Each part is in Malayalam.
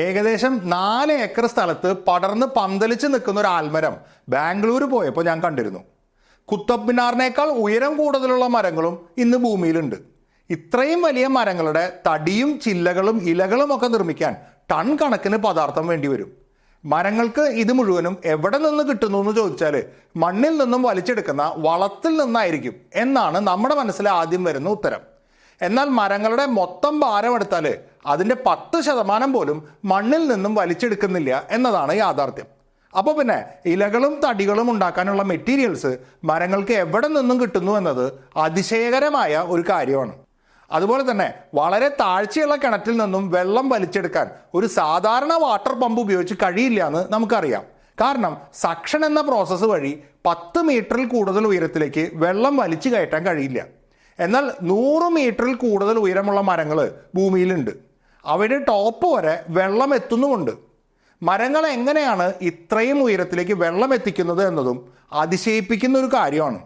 ഏകദേശം 4 ഏക്കർ സ്ഥലത്ത് പടർന്ന് പന്തലിച്ച് നിൽക്കുന്ന ഒരു ആൽമരം ബാംഗ്ലൂർ പോയപ്പോൾ ഞാൻ കണ്ടിരുന്നു. കുത്തബ് മിനാറിനേക്കാൾ ഉയരം കൂടുതലുള്ള മരങ്ങളും ഇന്ന് ഭൂമിയിലുണ്ട്. ഇത്രയും വലിയ മരങ്ങളുടെ തടിയും ചില്ലകളും ഇലകളും ഒക്കെ നിർമ്മിക്കാൻ ടൺ കണക്കിന് പദാർത്ഥം വേണ്ടിവരും. മരങ്ങൾക്ക് ഇത് മുഴുവനും എവിടെ നിന്ന് കിട്ടുന്നു എന്ന് ചോദിച്ചാൽ മണ്ണിൽ നിന്നും വലിച്ചെടുക്കുന്ന വളത്തിൽ നിന്നായിരിക്കും എന്നാണ് നമ്മുടെ മനസ്സിൽ ആദ്യം വരുന്ന ഉത്തരം. എന്നാൽ മരങ്ങളുടെ മൊത്തം ഭാരം എടുത്താൽ അതിൻ്റെ 10% പോലും മണ്ണിൽ നിന്നും വലിച്ചെടുക്കുന്നില്ല എന്നതാണ് യാഥാർത്ഥ്യം. അപ്പോൾ പിന്നെ ഇലകളും തടികളും ഉണ്ടാക്കാനുള്ള മെറ്റീരിയൽസ് മരങ്ങൾക്ക് എവിടെ നിന്നും കിട്ടുന്നു എന്നത് അതിശയകരമായ ഒരു കാര്യമാണ്. അതുപോലെ തന്നെ വളരെ താഴ്ചയുള്ള കിണറ്റിൽ നിന്നും വെള്ളം വലിച്ചെടുക്കാൻ ഒരു സാധാരണ വാട്ടർ പമ്പ് ഉപയോഗിച്ച് കഴിയില്ല എന്ന് നമുക്കറിയാം. കാരണം സക്ഷൻ എന്ന പ്രോസസ്സ് വഴി 10 മീറ്ററിൽ കൂടുതൽ ഉയരത്തിലേക്ക് വെള്ളം വലിച്ചു കയറ്റാൻ കഴിയില്ല. എന്നാൽ 100 മീറ്ററിൽ കൂടുതൽ ഉയരമുള്ള മരങ്ങൾ ഭൂമിയിലുണ്ട്. അവയുടെ ടോപ്പ് വരെ വെള്ളം എത്തുന്നുമുണ്ട്. മരങ്ങൾ എങ്ങനെയാണ് ഇത്രയും ഉയരത്തിലേക്ക് വെള്ളം എത്തിക്കുന്നത് എന്നതും അതിശയിപ്പിക്കുന്ന ഒരു കാര്യമാണ്.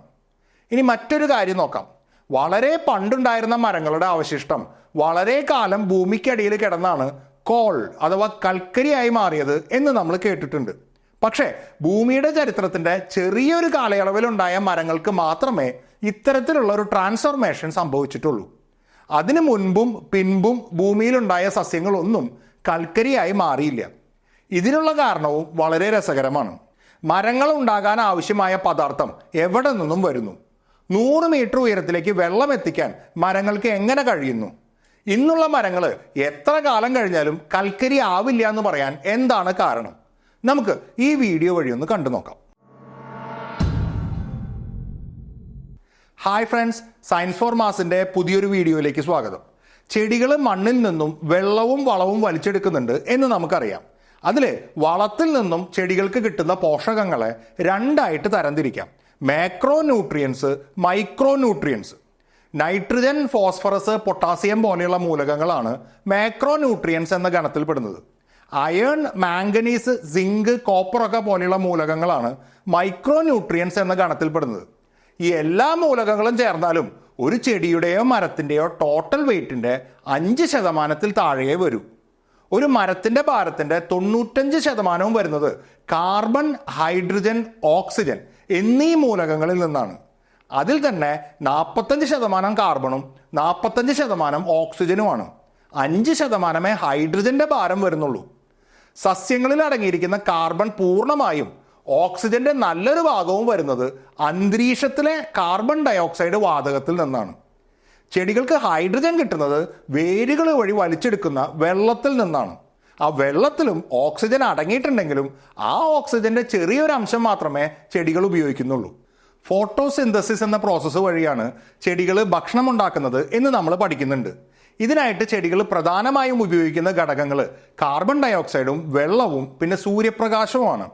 ഇനി മറ്റൊരു കാര്യം നോക്കാം. വളരെ പണ്ടുണ്ടായിരുന്ന മരങ്ങളുടെ അവശിഷ്ടം വളരെ കാലം ഭൂമിക്കടിയിൽ കിടന്നാണ് കോൾ അഥവാ കൽക്കരിയായി മാറിയത് എന്ന് നമ്മൾ കേട്ടിട്ടുണ്ട്. പക്ഷേ ഭൂമിയുടെ ചരിത്രത്തിൻ്റെ ചെറിയൊരു കാലയളവിലുണ്ടായ മരങ്ങൾക്ക് മാത്രമേ ഇത്തരത്തിലുള്ള ഒരു ട്രാൻസ്ഫോർമേഷൻ സംഭവിച്ചിട്ടുള്ളൂ. അതിനു മുൻപും പിൻപും ഭൂമിയിലുണ്ടായ സസ്യങ്ങളൊന്നും കൽക്കരിയായി മാറിയില്ല. ഇതിനുള്ള കാരണവും വളരെ രസകരമാണ്. മരങ്ങൾ ഉണ്ടാകാൻ ആവശ്യമായ പദാർത്ഥം എവിടെ നിന്നും വരുന്നു? 100 മീറ്റർ ഉയരത്തിലേക്ക് വെള്ളം എത്തിക്കാൻ മരങ്ങൾക്ക് എങ്ങനെ കഴിയുന്നു? ഇന്നുള്ള മരങ്ങൾ എത്ര കാലം കഴിഞ്ഞാലും കൽക്കരി ആവില്ല എന്ന് പറയാൻ എന്താണ് കാരണം? നമുക്ക് ഈ വീഡിയോ വഴി ഒന്ന് കണ്ടു നോക്കാം. ഹായ് ഫ്രണ്ട്സ്, സയൻസ് ഫോർ മാസിൻ്റെ പുതിയൊരു വീഡിയോയിലേക്ക് സ്വാഗതം. ചെടികൾ മണ്ണിൽ നിന്നും വെള്ളവും വളവും വലിച്ചെടുക്കുന്നുണ്ട് എന്ന് നമുക്കറിയാം. അതിൽ വളത്തിൽ നിന്നും ചെടികൾക്ക് കിട്ടുന്ന പോഷകങ്ങളെ രണ്ടായിട്ട് തരംതിരിക്കാം: macro nutrients, micro nutrients. Nitrogen, phosphorus, potassium പോലെയുള്ള മൂലകങ്ങളാണ് മാക്രോ ന്യൂട്രിയൻസ് എന്ന ഗണത്തിൽപ്പെടുന്നത്. അയേൺ, മാംഗനീസ്, സിങ്ക്, കോപ്പറൊക്കെ പോലെയുള്ള മൂലകങ്ങളാണ് മൈക്രോ ന്യൂട്രിയൻസ് എന്ന ഗണത്തിൽപ്പെടുന്നത്. ഈ എല്ലാ മൂലകങ്ങളും ചേർന്നാലും ഒരു ചെടിയുടെയോ മരത്തിൻ്റെയോ ടോട്ടൽ വെയ്റ്റിൻ്റെ 5% താഴെയേ വരൂ. ഒരു മരത്തിൻ്റെ ഭാരത്തിൻ്റെ 95% വരുന്നത് കാർബൺ, ഹൈഡ്രജൻ, ഓക്സിജൻ എന്നീ മൂലകങ്ങളിൽ നിന്നാണ്. അതിൽ തന്നെ 45% കാർബണും 45% ഓക്സിജനുമാണ്. 5% ഹൈഡ്രജൻ്റെ ഭാരം വരുന്നുള്ളൂ. സസ്യങ്ങളിൽ അടങ്ങിയിരിക്കുന്ന കാർബൺ പൂർണ്ണമായും ഓക്സിജന്റെ നല്ലൊരു ഭാഗവും വരുന്നത് അന്തരീക്ഷത്തിലെ കാർബൺ ഡയോക്സൈഡ് വാതകത്തിൽ നിന്നാണ്. ചെടികൾക്ക് ഹൈഡ്രജൻ കിട്ടുന്നത് വേരുകൾ വഴി വലിച്ചെടുക്കുന്ന വെള്ളത്തിൽ നിന്നാണ്. ആ വെള്ളത്തിലും ഓക്സിജൻ അടങ്ങിയിട്ടുണ്ടെങ്കിലും ആ ഓക്സിജന്റെ ചെറിയൊരു അംശം മാത്രമേ ചെടികൾ ഉപയോഗിക്കുന്നുള്ളൂ. ഫോട്ടോസിന്തസിസ് എന്ന പ്രോസസ്സ് വഴിയാണ് ചെടികൾ ഭക്ഷണം ഉണ്ടാക്കുന്നത് എന്ന് നമ്മൾ പഠിക്കുന്നുണ്ട്. ഇതിനായിട്ട് ചെടികൾ പ്രധാനമായും ഉപയോഗിക്കുന്ന ഘടകങ്ങൾ കാർബൺ ഡയോക്സൈഡും വെള്ളവും പിന്നെ സൂര്യപ്രകാശവുമാണ്.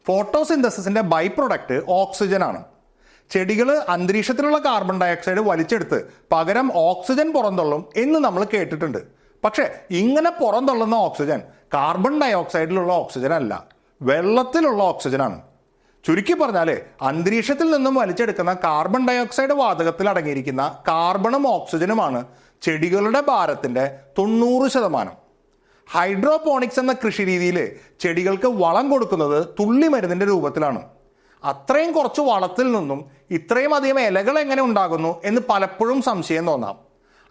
ഫോട്ടോസിന്തസിസിന്റെ ബൈ പ്രൊഡക്റ്റ് ഓക്സിജനാണ്. ചെടികൾ അന്തരീക്ഷത്തിലുള്ള കാർബൺ ഡയോക്സൈഡ് വലിച്ചെടുത്ത് പകരം ഓക്സിജൻ പുറന്തള്ളും എന്ന് നമ്മൾ കേട്ടിട്ടുണ്ട്. പക്ഷേ ഇങ്ങനെ പുറന്തള്ളുന്ന ഓക്സിജൻ കാർബൺ ഡയോക്സൈഡിലുള്ള ഓക്സിജൻ അല്ല, വെള്ളത്തിലുള്ള ഓക്സിജനാണ്. ചുരുക്കി പറഞ്ഞാൽ അന്തരീക്ഷത്തിൽ നിന്നും വലിച്ചെടുക്കുന്ന കാർബൺ ഡയോക്സൈഡ് വാതകത്തിൽ അടങ്ങിയിരിക്കുന്ന കാർബണും ഓക്സിജനുമാണ് ചെടികളുടെ ഭാരത്തിൻ്റെ 90%. ഹൈഡ്രോപോണിക്സ് എന്ന കൃഷി രീതിയിൽ ചെടികൾക്ക് വളം കൊടുക്കുന്നത് തുള്ളി മരുന്നിൻ്റെ രൂപത്തിലാണ്. അത്രയും കുറച്ച് വളത്തിൽ നിന്നും ഇത്രയും അധികം ഇലകൾ എങ്ങനെ ഉണ്ടാകുന്നു എന്ന് പലപ്പോഴും സംശയം തോന്നാം.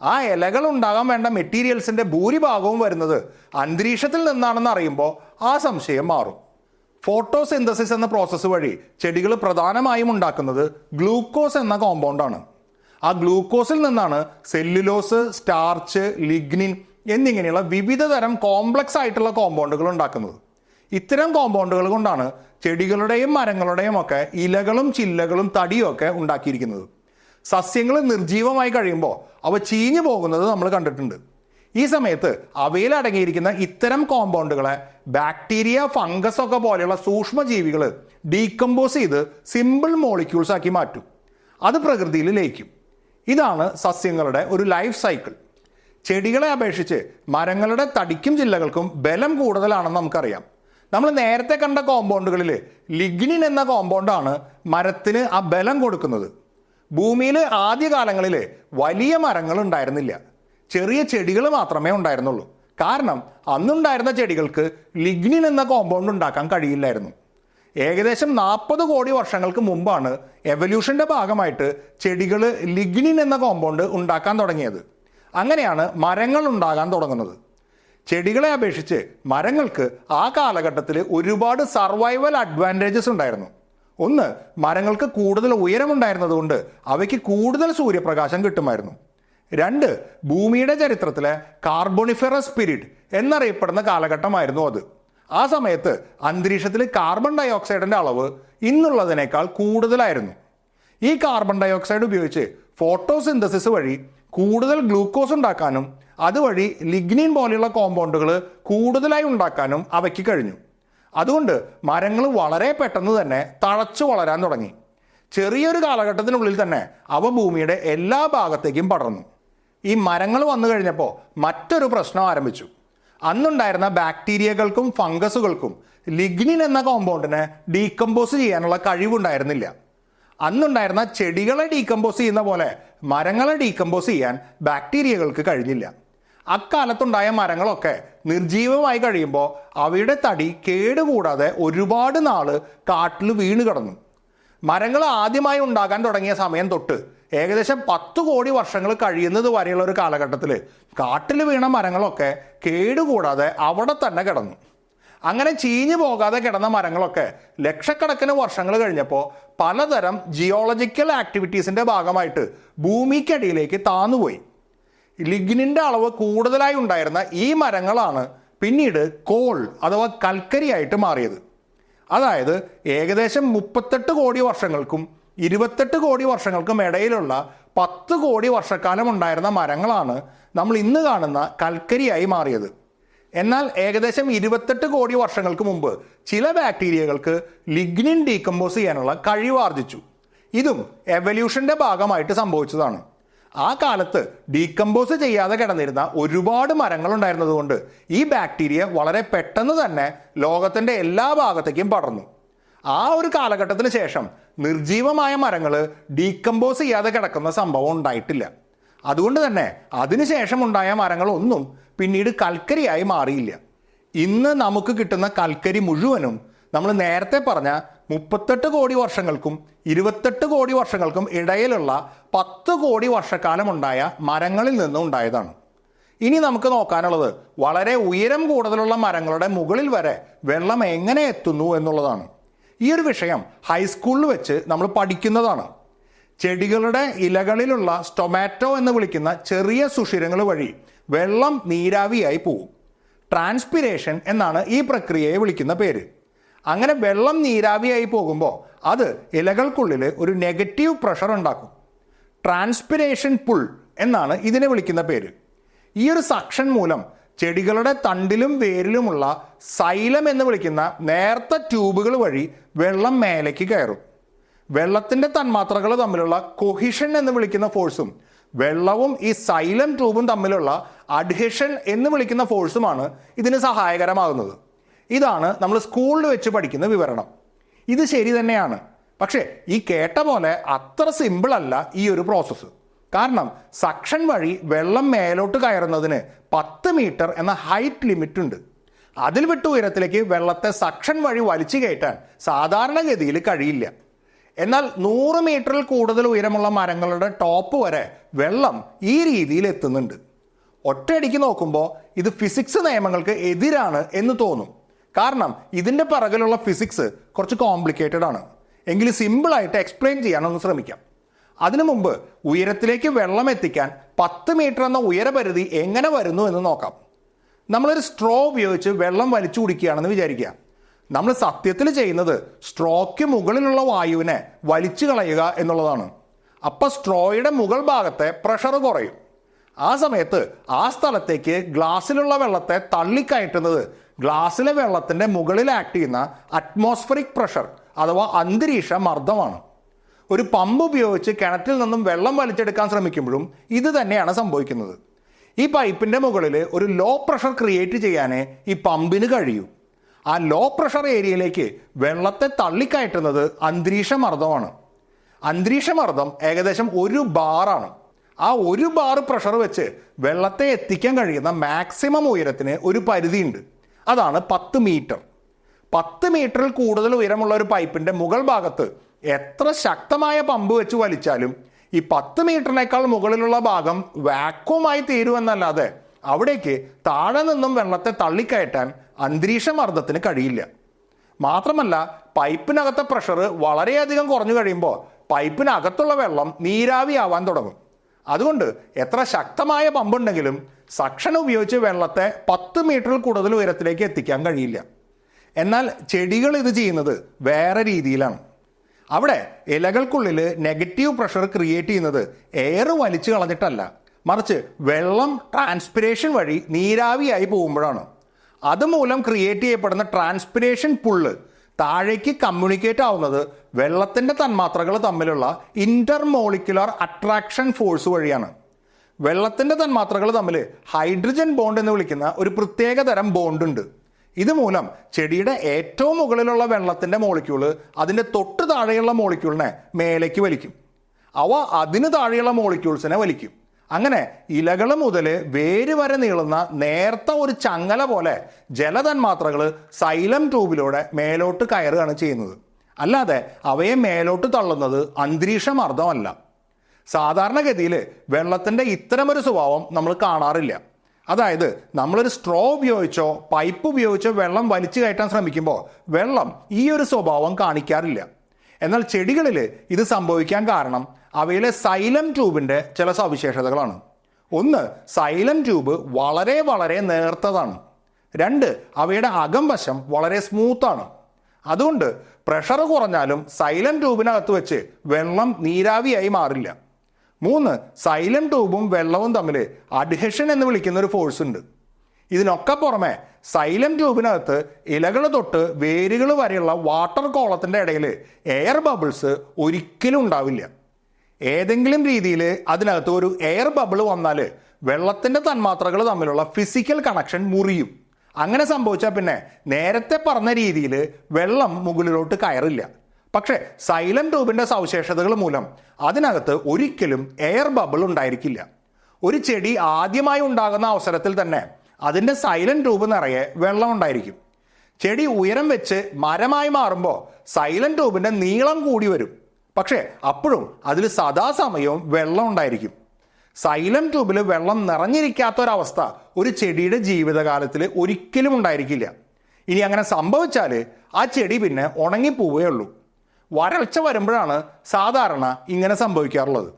ആ ഇലകൾ ഉണ്ടാകാൻ വേണ്ട മെറ്റീരിയൽസിൻ്റെ ഭൂരിഭാഗവും വരുന്നത് അന്തരീക്ഷത്തിൽ നിന്നാണെന്ന് അറിയുമ്പോൾ ആ സംശയം മാറും. ഫോട്ടോസിന്തസിസ് എന്ന പ്രോസസ്സ് വഴി ചെടികൾ പ്രധാനമായും ഉണ്ടാക്കുന്നത് ഗ്ലൂക്കോസ് എന്ന കോമ്പൗണ്ടാണ്. ആ ഗ്ലൂക്കോസിൽ നിന്നാണ് സെല്ലുലോസ്, സ്റ്റാർച്ച്, ലിഗ്നിൻ എന്നിങ്ങനെയുള്ള വിവിധ തരം കോംപ്ലക്സ് ആയിട്ടുള്ള കോമ്പൗണ്ടുകൾ ഉണ്ടാക്കുന്നത്. ഇത്തരം കോമ്പൗണ്ടുകൾ കൊണ്ടാണ് ചെടികളുടെയും മരങ്ങളുടെയും ഒക്കെ ഇലകളും ചില്ലകളും തടിയും ഒക്കെ ഉണ്ടാക്കിയിരിക്കുന്നത്. സസ്യങ്ങൾ നിർജീവമായി കഴിയുമ്പോൾ അവ ചീഞ്ഞു പോകുന്നത് നമ്മൾ കണ്ടിട്ടുണ്ട്. ഈ സമയത്ത് അവയിൽ അടങ്ങിയിരിക്കുന്ന ഇത്തരം കോമ്പൗണ്ടുകളെ ബാക്ടീരിയ, ഫംഗസ് ഒക്കെ പോലെയുള്ള സൂക്ഷ്മജീവികൾ ഡീകമ്പോസ് ചെയ്ത് സിമ്പിൾ മോളിക്യൂൾസ് ആക്കി മാറ്റും. അത് പ്രകൃതിയിൽ ലയിക്കും. ഇതാണ് സസ്യങ്ങളുടെ ഒരു ലൈഫ് സൈക്കിൾ. ചെടികളെ അപേക്ഷിച്ച് മരങ്ങളുടെ തടിക്കും ചില്ലകൾക്കും ബലം കൂടുതലാണെന്ന് നമുക്കറിയാം. നമ്മൾ നേരത്തെ കണ്ട കോമ്പൗണ്ടുകളിൽ ലിഗ്നിൻ എന്ന കോമ്പൗണ്ടാണ് മരത്തിന് ആ ബലം കൊടുക്കുന്നത്. ഭൂമിയിൽ ആദ്യകാലങ്ങളിൽ വലിയ മരങ്ങൾ ഉണ്ടായിരുന്നില്ല, ചെറിയ ചെടികൾ മാത്രമേ ഉണ്ടായിരുന്നുള്ളൂ. കാരണം അന്നുണ്ടായിരുന്ന ചെടികൾക്ക് ലിഗ്നിൻ എന്ന കോമ്പൗണ്ട് ഉണ്ടാക്കാൻ കഴിയില്ലായിരുന്നു. ഏകദേശം 40 കോടി വർഷങ്ങൾക്ക് മുമ്പാണ് എവല്യൂഷന്റെ ഭാഗമായിട്ട് ചെടികൾ ലിഗ്നിൻ എന്ന കോമ്പൗണ്ട് ഉണ്ടാക്കാൻ തുടങ്ങിയത്. അങ്ങനെയാണ് മരങ്ങൾ ഉണ്ടാകാൻ തുടങ്ങുന്നത്. ചെടികളെ അപേക്ഷിച്ച് മരങ്ങൾക്ക് ആ കാലഘട്ടത്തിൽ ഒരുപാട് സർവൈവൽ അഡ്വാൻറ്റേജസ് ഉണ്ടായിരുന്നു. ഒന്ന്, മരങ്ങൾക്ക് കൂടുതൽ ഉയരമുണ്ടായിരുന്നതുകൊണ്ട് അവയ്ക്ക് കൂടുതൽ സൂര്യപ്രകാശം കിട്ടുമായിരുന്നു. രണ്ട്, ഭൂമിയുടെ ചരിത്രത്തിലെ കാർബോണിഫെറസ് പീരീഡ് എന്നറിയപ്പെടുന്ന കാലഘട്ടമായിരുന്നു അത്. ആ സമയത്ത് അന്തരീക്ഷത്തിൽ കാർബൺ ഡൈ ഓക്സൈഡിന്റെ അളവ് ഇന്നുള്ളതിനേക്കാൾ കൂടുതലായിരുന്നു. ഈ കാർബൺ ഡൈ ഓക്സൈഡ് ഉപയോഗിച്ച് ഫോട്ടോസിന്തസിസ് വഴി കൂടുതൽ ഗ്ലൂക്കോസ് ഉണ്ടാക്കാനും അതുവഴി ലിഗ്നിൻ പോലെയുള്ള കോമ്പൗണ്ടുകൾ കൂടുതലായി ഉണ്ടാക്കാനും അവയ്ക്ക് കഴിഞ്ഞു. അതുകൊണ്ട് മരങ്ങൾ വളരെ പെട്ടെന്ന് തന്നെ തഴച്ചു വളരാൻ തുടങ്ങി. ചെറിയൊരു കാലഘട്ടത്തിനുള്ളിൽ തന്നെ അവ ഭൂമിയുടെ എല്ലാ ഭാഗത്തേക്കും പടർന്നു. ഈ മരങ്ങൾ വന്നു കഴിഞ്ഞപ്പോൾ മറ്റൊരു പ്രശ്നം ആരംഭിച്ചു. അന്നുണ്ടായിരുന്ന ബാക്ടീരിയകൾക്കും ഫംഗസുകൾക്കും ലിഗ്നിൻ എന്ന കോമ്പൗണ്ടിനെ ഡീകമ്പോസ് ചെയ്യാനുള്ള കഴിവുണ്ടായിരുന്നില്ല. അന്നുണ്ടായിരുന്ന ചെടികളെ ഡീകമ്പോസ് ചെയ്യുന്ന പോലെ മരങ്ങളെ ഡീകമ്പോസ് ചെയ്യാൻ ബാക്ടീരിയകൾക്ക് കഴിഞ്ഞില്ല. അക്കാലത്തുണ്ടായ മരങ്ങളൊക്കെ നിർജീവമായി കഴിയുമ്പോൾ അവയുടെ തടി കേടുകൂടാതെ ഒരുപാട് നാള് കാട്ടിൽ വീണ് കിടന്നു. മരങ്ങൾ ആദ്യമായി ഉണ്ടാകാൻ തുടങ്ങിയ സമയം തൊട്ട് ഏകദേശം 10 കോടി വർഷങ്ങൾ കഴിയുന്നത് വരെയുള്ള ഒരു കാലഘട്ടത്തിൽ കാട്ടിൽ വീണ മരങ്ങളൊക്കെ കേടുകൂടാതെ അവിടെ തന്നെ കിടന്നു. അങ്ങനെ ചീഞ്ഞു പോകാതെ കിടന്ന മരങ്ങളൊക്കെ ലക്ഷക്കണക്കിന് വർഷങ്ങൾ കഴിഞ്ഞപ്പോൾ പലതരം ജിയോളജിക്കൽ ആക്ടിവിറ്റീസിന്റെ ഭാഗമായിട്ട് ഭൂമിക്കടിയിലേക്ക് താന്നുപോയി. ലിഗ്നിന്റെ അളവ് കൂടുതലായി ഉണ്ടായിരുന്ന ഈ മരങ്ങളാണ് പിന്നീട് കോൾ അഥവാ കൽക്കരിയായിട്ട് മാറിയത്. അതായത് ഏകദേശം 38 കോടി വർഷങ്ങൾക്കും 28 കോടി വർഷങ്ങൾക്കും ഇടയിലുള്ള 10 കോടി വർഷക്കാലം ഉണ്ടായിരുന്ന മരങ്ങളാണ് നമ്മൾ ഇന്ന് കാണുന്ന കൽക്കരിയായി മാറിയത്. എന്നാൽ ഏകദേശം 28 കോടി വർഷങ്ങൾക്ക് മുമ്പ് ചില ബാക്ടീരിയകൾക്ക് ലിഗ്നിൻ ഡീകമ്പോസ് ചെയ്യാനുള്ള കഴിവ് ആർജിച്ചു. ഇതും എവല്യൂഷന്റെ ഭാഗമായിട്ട് സംഭവിച്ചതാണ്. ആ കാലത്ത് ഡീകമ്പോസ് ചെയ്യാതെ കിടന്നിരുന്ന ഒരുപാട് മരങ്ങൾ ഉണ്ടായിരുന്നതുകൊണ്ട് ഈ ബാക്ടീരിയ വളരെ പെട്ടെന്ന് തന്നെ ലോകത്തിന്റെ എല്ലാ ഭാഗത്തേക്കും പടർന്നു. ആ ഒരു കാലഘട്ടത്തിന് ശേഷം നിർജീവമായ മരങ്ങൾ ഡീകമ്പോസ് ചെയ്യാതെ കിടക്കുന്ന സംഭവം ഉണ്ടായിട്ടില്ല. അതുകൊണ്ട് തന്നെ അതിനുശേഷം ഉണ്ടായ മരങ്ങളൊന്നും പിന്നീട് കൽക്കരിയായി മാറിയില്ല. ഇന്ന് നമുക്ക് കിട്ടുന്ന കൽക്കരി മുഴുവനും നമ്മൾ നേരത്തെ പറഞ്ഞ 38 കോടി വർഷങ്ങൾക്കും 28 കോടി വർഷങ്ങൾക്കും ഇടയിലുള്ള 10 കോടി വർഷക്കാലം ഉണ്ടായ മരങ്ങളിൽ നിന്നും ഉണ്ടായതാണ്. ഇനി നമുക്ക് നോക്കാനുള്ളത് വളരെ ഉയരം കൂടുതലുള്ള മരങ്ങളുടെ മുകളിൽ വരെ വെള്ളം എങ്ങനെ എത്തുന്നു എന്നുള്ളതാണ്. ഈ ഒരു വിഷയം ഹൈസ്കൂളിൽ വെച്ച് നമ്മൾ പഠിക്കുന്നതാണ്. ചെടികളുടെ ഇലകളിലുള്ള സ്റ്റൊമാറ്റോ എന്ന് വിളിക്കുന്ന ചെറിയ സുഷിരങ്ങൾ വഴി വെള്ളം നീരാവിയായി പോകും. ട്രാൻസ്പിരേഷൻ എന്നാണ് ഈ പ്രക്രിയയെ വിളിക്കുന്ന പേര്. അങ്ങനെ വെള്ളം നീരാവിയായി പോകുമ്പോൾ അത് ഇലകൾക്കുള്ളിൽ ഒരു നെഗറ്റീവ് പ്രഷർ ഉണ്ടാക്കും. ട്രാൻസ്പിരേഷൻ പുൾ എന്നാണ് ഇതിനെ വിളിക്കുന്ന പേര്. ഈ ഒരു സക്ഷൻ മൂലം ചെടികളുടെ തണ്ടിലും വേരിലുമുള്ള സൈലം എന്ന് വിളിക്കുന്ന നേർത്ത ട്യൂബുകൾ വഴി വെള്ളം മേലേക്ക് കയറും. വെള്ളത്തിന്റെ തന്മാത്രകൾ തമ്മിലുള്ള കൊഹിഷൻ എന്ന് വിളിക്കുന്ന ഫോഴ്സും വെള്ളവും ഈ സൈലം ട്യൂബും തമ്മിലുള്ള അഡ്ഹഷൻ എന്ന് വിളിക്കുന്ന ഫോഴ്സുമാണ് ഇതിന് സഹായകരമാകുന്നത്. ഇതാണ് നമ്മൾ സ്കൂളിൽ വെച്ച് പഠിക്കുന്ന വിവരണം. ഇത് ശരി തന്നെയാണ്. പക്ഷേ ഈ കേട്ട പോലെ അത്ര സിമ്പിൾ അല്ല ഈ ഒരു പ്രോസസ്സ്. കാരണം സക്ഷൻ വഴി വെള്ളം മേലോട്ട് കയറുന്നതിന് 10 മീറ്റർ എന്ന ഹൈറ്റ് ലിമിറ്റ് ഉണ്ട്. അതിൽ വിട്ട ഉയരത്തിലേക്ക് വെള്ളത്തെ സക്ഷൻ വഴി വലിച്ചു കയറ്റാൻ സാധാരണഗതിയിൽ കഴിയില്ല. എന്നാൽ 100 മീറ്ററിൽ കൂടുതൽ ഉയരമുള്ള മരങ്ങളുടെ ടോപ്പ് വരെ വെള്ളം ഈ രീതിയിൽ എത്തുന്നുണ്ട്. ഒറ്റയടിക്ക് നോക്കുമ്പോൾ ഇത് ഫിസിക്സ് നിയമങ്ങൾക്ക് എതിരാണ് എന്ന് തോന്നും. കാരണം ഇതിൻ്റെ പിറകിലുള്ള ഫിസിക്സ് കുറച്ച് കോംപ്ലിക്കേറ്റഡ് ആണ്. എങ്കിലും സിമ്പിളായിട്ട് എക്സ്പ്ലെയിൻ ചെയ്യാനൊന്ന് ശ്രമിക്കാം. അതിനു മുമ്പ് ഉയരത്തിലേക്ക് വെള്ളം എത്തിക്കാൻ 10 മീറ്റർ എന്ന ഉയരപരിധി എങ്ങനെ വരുന്നു എന്ന് നോക്കാം. നമ്മളൊരു സ്ട്രോ ഉപയോഗിച്ച് വെള്ളം വലിച്ചു കുടിക്കുകയാണെന്ന് വിചാരിക്കുക. നമ്മൾ സത്യത്തിൽ ചെയ്യുന്നത് സ്ട്രോയ്ക്ക് മുകളിലുള്ള വായുവിനെ വലിച്ചു കളയുക എന്നുള്ളതാണ്. അപ്പം സ്ട്രോയുടെ മുകൾ ഭാഗത്തെ പ്രഷർ കുറയും. ആ സമയത്ത് ആ സ്ഥലത്തേക്ക് ഗ്ലാസ്സിലുള്ള വെള്ളത്തെ തള്ളിക്കയറ്റുന്നത് ഗ്ലാസ്സിലെ വെള്ളത്തിൻ്റെ മുകളിൽ ആക്ട് ചെയ്യുന്ന അറ്റ്മോസ്ഫറിക് പ്രഷർ അഥവാ അന്തരീക്ഷ മർദ്ദമാണ്. ഒരു പമ്പ് ഉപയോഗിച്ച് കിണറ്റിൽ നിന്നും വെള്ളം വലിച്ചെടുക്കാൻ ശ്രമിക്കുമ്പോഴും ഇത് തന്നെയാണ് സംഭവിക്കുന്നത്. ഈ പൈപ്പിൻ്റെ മുകളിൽ ഒരു ലോ പ്രഷർ ക്രിയേറ്റ് ചെയ്യാനേ ഈ പമ്പിന് കഴിയൂ. ആ ലോ പ്രഷർ ഏരിയയിലേക്ക് വെള്ളത്തെ തള്ളിക്കയറ്റുന്നത് അന്തരീക്ഷ മർദ്ദമാണ്. അന്തരീക്ഷ മർദ്ദം ഏകദേശം 1 ബാറാണ്. ആ 1 ബാർ പ്രഷർ വെച്ച് വെള്ളത്തെ എത്തിക്കാൻ കഴിയുന്ന മാക്സിമം ഉയരത്തിന് ഒരു പരിധിയുണ്ട്. അതാണ് 10 മീറ്റർ. 10 മീറ്ററിൽ കൂടുതൽ ഉയരമുള്ള ഒരു പൈപ്പിന്റെ മുകൾ ഭാഗത്ത് എത്ര ശക്തമായ പമ്പ് വെച്ച് വലിച്ചാലും ഈ 10 മീറ്ററിനേക്കാൾ മുകളിലുള്ള ഭാഗം വാക്വമായി തീരുമെന്നല്ലാതെ അവിടേക്ക് താഴെ നിന്നും വെള്ളത്തെ തള്ളിക്കയറ്റാൻ അന്തരീക്ഷ മർദ്ദത്തിന് കഴിയില്ല. മാത്രമല്ല, പൈപ്പിനകത്തെ പ്രഷർ വളരെയധികം കുറഞ്ഞു കഴിയുമ്പോൾ പൈപ്പിനകത്തുള്ള വെള്ളം നീരാവിയാവാൻ തുടങ്ങും. അതുകൊണ്ട് എത്ര ശക്തമായ പമ്പുണ്ടെങ്കിലും സക്ഷൻ ഉപയോഗിച്ച് വെള്ളത്തെ 10 മീറ്ററിൽ കൂടുതൽ ഉയരത്തിലേക്ക് എത്തിക്കാൻ കഴിയില്ല. എന്നാൽ ചെടികൾ ഇത് ചെയ്യുന്നത് വേറെ രീതിയിലാണ്. അവിടെ ഇലകൾക്കുള്ളിൽ നെഗറ്റീവ് പ്രഷർ ക്രിയേറ്റ് ചെയ്യുന്നത് എയർ വലിച്ചു കളഞ്ഞിട്ടല്ല, മറിച്ച് വെള്ളം ട്രാൻസ്പിരേഷൻ വഴി നീരാവിയായി പോകുമ്പോഴാണ്. അതുമൂലം ക്രിയേറ്റ് ചെയ്യപ്പെടുന്ന ട്രാൻസ്പിരേഷൻ പുള്ള് താഴേക്ക് കമ്മ്യൂണിക്കേറ്റ് ആവുന്നത് വെള്ളത്തിൻ്റെ തന്മാത്രകൾ തമ്മിലുള്ള ഇന്റർമോളിക്കുലർ അട്രാക്ഷൻ ഫോഴ്സ് വഴിയാണ്. വെള്ളത്തിൻ്റെ തന്മാത്രകൾ തമ്മിൽ ഹൈഡ്രജൻ ബോണ്ട് എന്ന് വിളിക്കുന്ന ഒരു പ്രത്യേക തരം ബോണ്ട് ഉണ്ട്. ഇതുമൂലം ചെടിയുടെ ഏറ്റവും മുകളിലുള്ള വെള്ളത്തിൻ്റെ മോളിക്യൂള് അതിൻ്റെ തൊട്ട് താഴെയുള്ള മോളിക്യൂളിനെ മേലേക്ക് വലിക്കും. അവ അതിന് താഴെയുള്ള മോളിക്യൂൾസിനെ വലിക്കും. അങ്ങനെ ഇലകൾ മുതൽ വേര് വരെ നീളുന്ന നേർത്ത ഒരു ചങ്ങല പോലെ ജലതന്മാത്രകൾ സൈലം ട്യൂബിലൂടെ മേലോട്ട് കയറുകയാണ് ചെയ്യുന്നത്. അല്ലാതെ അവയെ മേലോട്ട് തള്ളുന്നത് അന്തരീക്ഷ മർദ്ദമല്ല. സാധാരണഗതിയിൽ വെള്ളത്തിൻ്റെ ഇത്തരമൊരു സ്വഭാവം നമ്മൾ കാണാറില്ല. അതായത് നമ്മളൊരു സ്ട്രോ ഉപയോഗിച്ചോ പൈപ്പ് ഉപയോഗിച്ചോ വെള്ളം വലിച്ചു കയറ്റാൻ ശ്രമിക്കുമ്പോൾ വെള്ളം ഈ ഒരു സ്വഭാവം കാണിക്കാറില്ല. എന്നാൽ ചെടികളിൽ ഇത് സംഭവിക്കാൻ കാരണം അവയിലെ സൈലം ട്യൂബിൻ്റെ ചില സവിശേഷതകളാണ്. ഒന്ന്, സൈലം ട്യൂബ് വളരെ വളരെ നേർത്തതാണ്. 2, അവയുടെ അകംവശം വളരെ സ്മൂത്താണ്. അതുകൊണ്ട് പ്രഷർ കുറഞ്ഞാലും സൈലം ട്യൂബിനകത്ത് വെച്ച് വെള്ളം നീരാവിയായി മാറില്ല. 3, സൈലം ട്യൂബും വെള്ളവും തമ്മിൽ അഡ്ഹഷൻ എന്ന് വിളിക്കുന്ന ഒരു ഫോഴ്സ് ഉണ്ട്. ഇതിനൊക്കെ പുറമെ സൈലം ട്യൂബിനകത്ത് ഇലകൾ തൊട്ട് വേരുകൾ വരെയുള്ള വാട്ടർ കോളത്തിൻ്റെ ഇടയിൽ എയർ ബബിൾസ് ഒരിക്കലും ഉണ്ടാവില്ല. ഏതെങ്കിലും രീതിയിൽ അതിനകത്ത് ഒരു എയർ ബബിൾ വന്നാൽ വെള്ളത്തിൻ്റെ തന്മാത്രകൾ തമ്മിലുള്ള ഫിസിക്കൽ കണക്ഷൻ മുറിയും. അങ്ങനെ സംഭവിച്ചാൽ പിന്നെ നേരത്തെ പറഞ്ഞ രീതിയിൽ വെള്ളം മുകളിലോട്ട് കയറില്ല. പക്ഷേ സൈലം ട്യൂബിൻ്റെ സവിശേഷതകൾ മൂലം അതിനകത്ത് ഒരിക്കലും എയർ ബബിൾ ഉണ്ടായിരിക്കില്ല. ഒരു ചെടി ആദ്യമായി ഉണ്ടാകുന്ന അവസരത്തിൽ തന്നെ അതിൻ്റെ സൈലം ട്യൂബ് നിറയെ വെള്ളം ഉണ്ടായിരിക്കും. ചെടി ഉയരം വെച്ച് മരമായി മാറുമ്പോൾ സൈലം ട്യൂബിൻ്റെ നീളം കൂടി വരും. പക്ഷേ അപ്പോഴും അതിൽ സദാസമയവും വെള്ളം ഉണ്ടായിരിക്കും. സൈലം ട്യൂബിൽ വെള്ളം നിറഞ്ഞിരിക്കാത്തൊരവസ്ഥ ഒരു ചെടിയുടെ ജീവിതകാലത്തിൽ ഒരിക്കലും ഉണ്ടായിരിക്കില്ല. ഇനി അങ്ങനെ സംഭവിച്ചാൽ ആ ചെടി പിന്നെ ഉണങ്ങിപ്പോവേ ഉള്ളൂ. വരൾച്ച വരുമ്പോഴാണ് സാധാരണ ഇങ്ങനെ സംഭവിക്കാറുള്ളത്.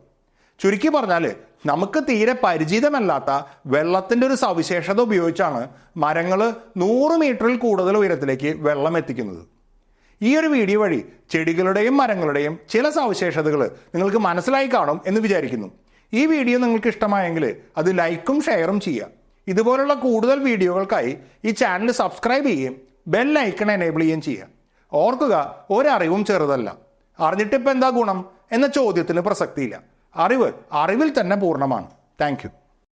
ചുരുക്കി പറഞ്ഞാൽ നമുക്ക് തീരെ പരിചിതമല്ലാത്ത വെള്ളത്തിൻ്റെ ഒരു സവിശേഷത ഉപയോഗിച്ചാണ് മരങ്ങൾ 100 മീറ്ററിൽ കൂടുതൽ ഉയരത്തിലേക്ക് വെള്ളം എത്തിക്കുന്നത്. ഈ ഒരു വീഡിയോ വഴി ചെടികളുടെയും മരങ്ങളുടെയും ചില സവിശേഷതകൾ നിങ്ങൾക്ക് മനസ്സിലായി കാണും എന്ന് വിചാരിക്കുന്നു. ഈ വീഡിയോ നിങ്ങൾക്ക് ഇഷ്ടമായെങ്കിൽ അത് ലൈക്കും ഷെയറും ചെയ്യുക. ഇതുപോലുള്ള കൂടുതൽ വീഡിയോകൾക്കായി ഈ ചാനൽ സബ്സ്ക്രൈബ് ചെയ്യുകയും ബെൽ ഐക്കൺ എനേബിൾ ചെയ്യുകയും ചെയ്യുക. ഓർക്കുക, ഒരറിവും ചെറുതല്ല. അറിഞ്ഞിട്ടിപ്പോൾ എന്താ ഗുണം എന്ന ചോദ്യത്തിന് പ്രസക്തിയില്ല. അറിവ് അറിവിൽ തന്നെ പൂർണ്ണമാണ്. Thank you.